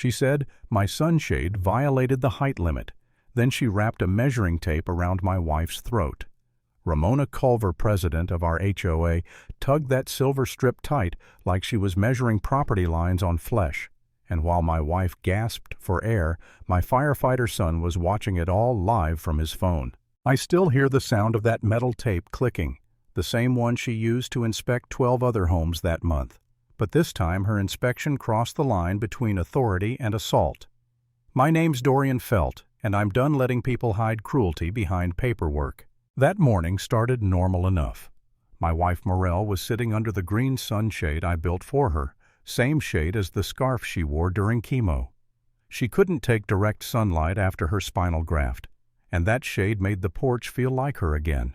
She said my sunshade violated the height limit. Then she wrapped a measuring tape around my wife's throat. Ramona Culver, president of our HOA, tugged that silver strip tight like she was measuring property lines on flesh. And while my wife gasped for air, my firefighter son was watching it all live from his phone. I still hear the sound of that metal tape clicking, the same one she used to inspect 12 other homes that month. But this time her inspection crossed the line between authority and assault. My name's Dorian Felt, and I'm done letting people hide cruelty behind paperwork. That morning started normal enough. My wife Morel was sitting under the green sunshade I built for her, same shade as the scarf she wore during chemo. She couldn't take direct sunlight after her spinal graft, and that shade made the porch feel like her again.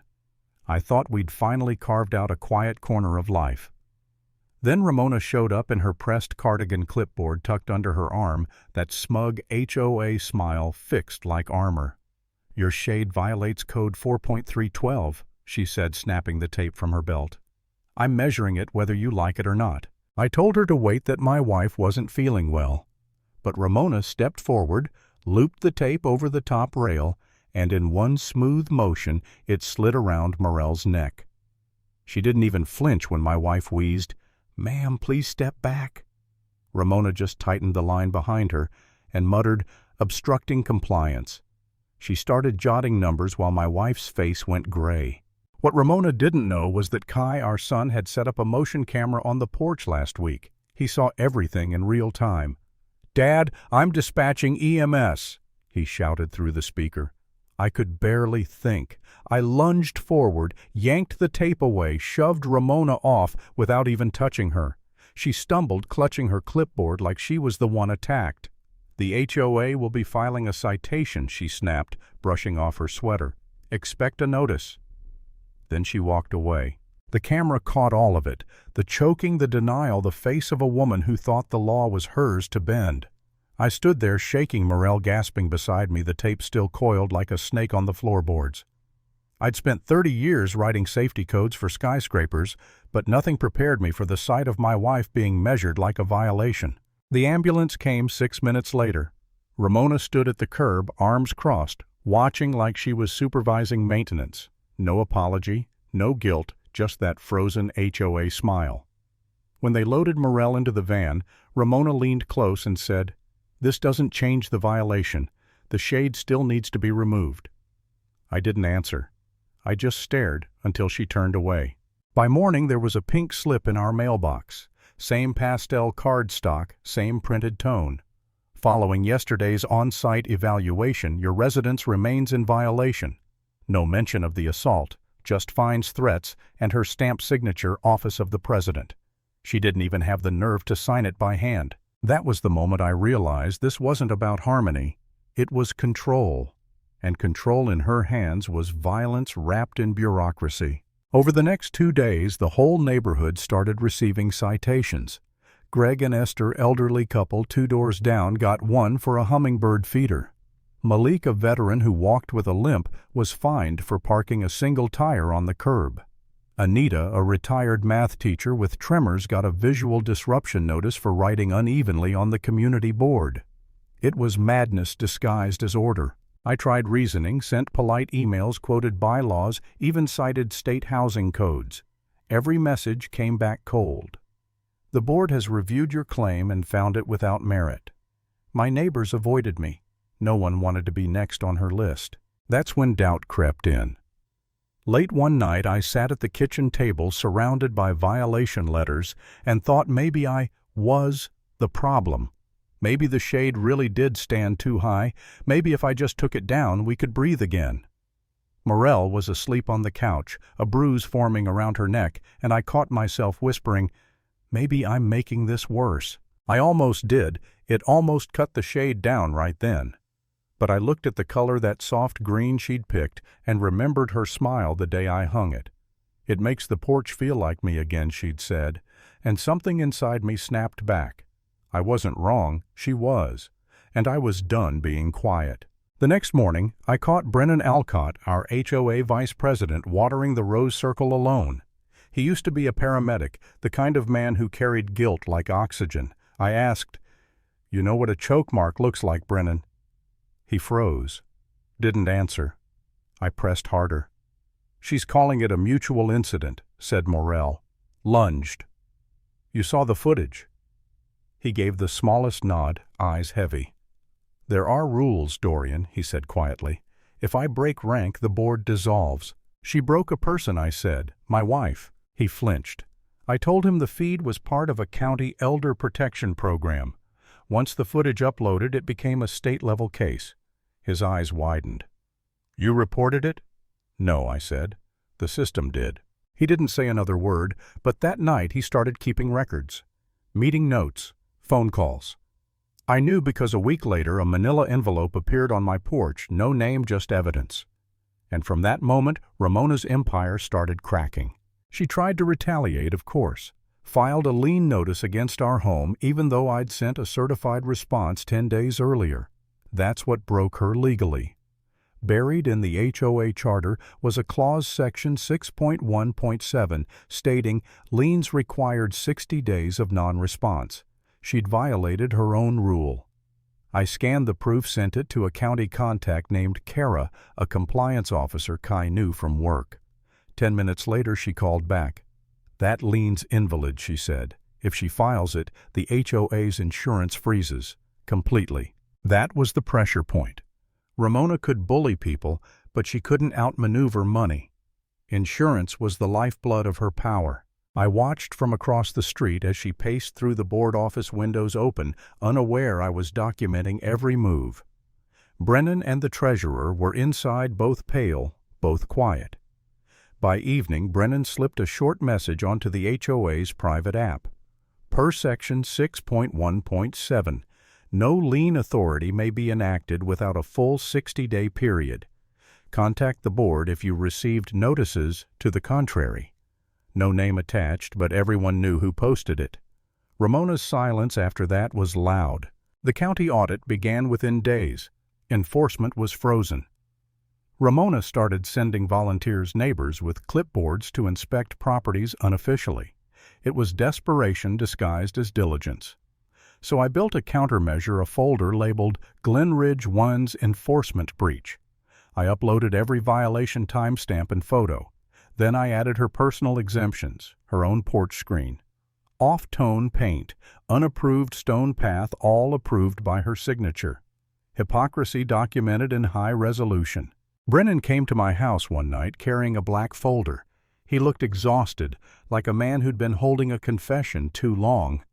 I thought we'd finally carved out a quiet corner of life. Then Ramona showed up in her pressed cardigan clipboard tucked under her arm, that smug HOA smile fixed like armor. "Your shade violates code 4.312, she said, snapping the tape from her belt. "I'm measuring it whether you like it or not." I told her to wait, that my wife wasn't feeling well. But Ramona stepped forward, looped the tape over the top rail, and in one smooth motion it slid around Morel's neck. She didn't even flinch when my wife wheezed, "Ma'am, please step back." Ramona just tightened the line behind her and muttered, "Obstructing compliance." She started jotting numbers while my wife's face went gray. What Ramona didn't know was that Kai, our son, had set up a motion camera on the porch last week. He saw everything in real time. "Dad, I'm dispatching EMS," he shouted through the speaker. I could barely think. I lunged forward, yanked the tape away, shoved Ramona off without even touching her. She stumbled, clutching her clipboard like she was the one attacked. "The HOA will be filing a citation," she snapped, brushing off her sweater. "Expect a notice." Then she walked away. The camera caught all of it, the choking, the denial, the face of a woman who thought the law was hers to bend. I stood there shaking, Morel gasping beside me, the tape still coiled like a snake on the floorboards. I'd spent 30 years writing safety codes for skyscrapers, but nothing prepared me for the sight of my wife being measured like a violation. The ambulance came 6 minutes later. Ramona stood at the curb, arms crossed, watching like she was supervising maintenance. No apology, no guilt, just that frozen HOA smile. When they loaded Morel into the van, Ramona leaned close and said, "This doesn't change the violation. The shade still needs to be removed." I didn't answer. I just stared until she turned away. By morning there was a pink slip in our mailbox. Same pastel cardstock, same printed tone. "Following yesterday's on-site evaluation, your residence remains in violation." No mention of the assault, just fines, threats, and her stamped signature, Office of the President. She didn't even have the nerve to sign it by hand. That was the moment I realized this wasn't about harmony. It was control. And control in her hands was violence wrapped in bureaucracy. Over the next 2 days, the whole neighborhood started receiving citations. Greg and Esther, elderly couple 2 doors down, got one for a hummingbird feeder. Malik, a veteran who walked with a limp, was fined for parking a single tire on the curb. Anita, a retired math teacher with tremors, got a visual disruption notice for writing unevenly on the community board. It was madness disguised as order. I tried reasoning, sent polite emails, quoted bylaws, even cited state housing codes. Every message came back cold. "The board has reviewed your claim and found it without merit." My neighbors avoided me. No one wanted to be next on her list. That's when doubt crept in. Late one night, I sat at the kitchen table surrounded by violation letters and thought maybe I was the problem. Maybe the shade really did stand too high. Maybe if I just took it down, we could breathe again. Morel was asleep on the couch, a bruise forming around her neck, and I caught myself whispering, "Maybe I'm making this worse." I almost did. It almost cut the shade down right then. But I looked at the color, that soft green she'd picked, and remembered her smile the day I hung it. "It makes the porch feel like me again," she'd said, and something inside me snapped back. I wasn't wrong, she was, and I was done being quiet. The next morning, I caught Brennan Alcott, our HOA vice president, watering the rose circle alone. He used to be a paramedic, the kind of man who carried guilt like oxygen. I asked, You know what a choke mark looks like, Brennan. He froze. Didn't answer. I pressed harder. She's calling it a mutual incident, said Morrell. Lunged. You saw the footage. He gave the smallest nod, eyes heavy. There are rules, Dorian, he said quietly. If I break rank, the board dissolves. She broke a person, I said. My wife. He flinched. I told him the feed was part of a county elder protection program. Once the footage uploaded, it became a state-level case. His eyes widened. You reported it? No, I said. The system did. He didn't say another word, but that night he started keeping records. Meeting notes, phone calls. I knew because a week later a manila envelope appeared on my porch, no name, just evidence. And from that moment, Ramona's empire started cracking. She tried to retaliate, of course. Filed a lien notice against our home even though I'd sent a certified response 10 days earlier. That's what broke her legally. Buried in the HOA charter was a clause section 6.1.7 stating liens required 60 days of non-response. She'd violated her own rule. I scanned the proof, sent it to a county contact named Kara, a compliance officer Kai knew from work. 10 minutes later she called back. That lien's invalid, she said. If she files it, the HOA's insurance freezes. Completely. That was the pressure point. Ramona could bully people, but she couldn't outmaneuver money. Insurance was the lifeblood of her power. I watched from across the street as she paced through the board office windows open, unaware I was documenting every move. Brennan and the treasurer were inside, both pale, both quiet. By evening, Brennan slipped a short message onto the HOA's private app. Per section 6.1.7, no lien authority may be enacted without a full 60-day period. Contact the board if you received notices to the contrary. No name attached, but everyone knew who posted it. Ramona's silence after that was loud. The county audit began within days. Enforcement was frozen. Ramona started sending volunteers' neighbors with clipboards to inspect properties unofficially. It was desperation disguised as diligence. So I built a countermeasure, a folder labeled Glen Ridge 1's Enforcement Breach. I uploaded every violation timestamp and photo. Then I added her personal exemptions, her own porch screen. Off-tone paint, unapproved stone path, all approved by her signature. Hypocrisy documented in high resolution. Brennan came to my house one night carrying a black folder. He looked exhausted, like a man who'd been holding a confession too long.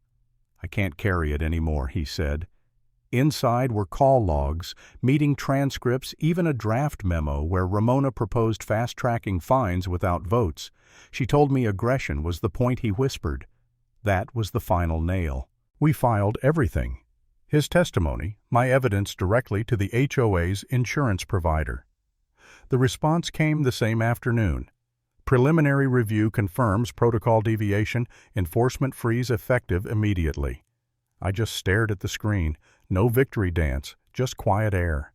I can't carry it anymore, he said. Inside were call logs, meeting transcripts, even a draft memo where Ramona proposed fast-tracking fines without votes. She told me aggression was the point, he whispered. That was the final nail. We filed everything. His testimony, my evidence, directly to the HOA's insurance provider. The response came the same afternoon. Preliminary review confirms protocol deviation, enforcement freeze effective immediately. I just stared at the screen. No victory dance, just quiet air.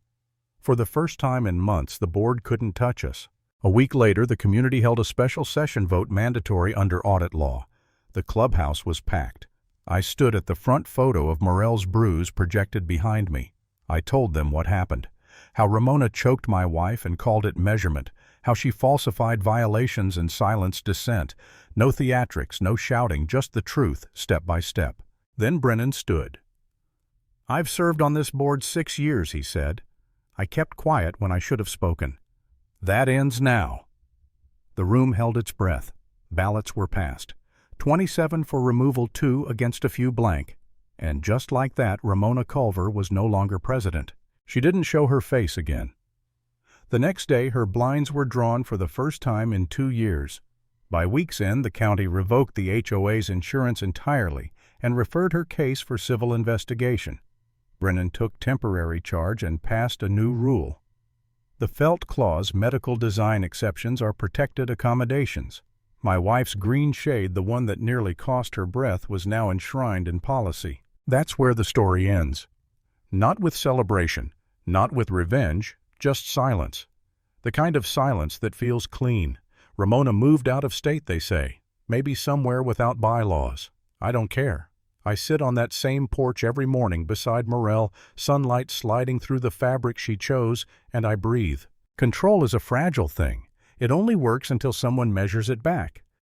For the first time in months, the board couldn't touch us. A week later, the community held a special session vote mandatory under audit law. The clubhouse was packed. I stood at the front, photo of Morrell's bruise projected behind me. I told them what happened. How Ramona choked my wife and called it measurement. How she falsified violations and silenced dissent. No theatrics, no shouting, just the truth, step by step. Then Brennan stood. I've served on this board 6 years, he said. I kept quiet when I should have spoken. That ends now. The room held its breath. Ballots were passed. 27 for removal, 2 against a few blank. And just like that, Ramona Culver was no longer president. She didn't show her face again. The next day, her blinds were drawn for the first time in 2 years. By week's end, the county revoked the HOA's insurance entirely and referred her case for civil investigation. Brennan took temporary charge and passed a new rule. The Felt Clause medical design exceptions are protected accommodations. My wife's green shade, the one that nearly cost her breath, was now enshrined in policy. That's where the story ends. Not with celebration, not with revenge, just silence. The kind of silence that feels clean. Ramona moved out of state, they say. Maybe somewhere without bylaws. I don't care. I sit on that same porch every morning beside Morel, sunlight sliding through the fabric she chose, and I breathe. Control is a fragile thing. It only works until someone measures it back.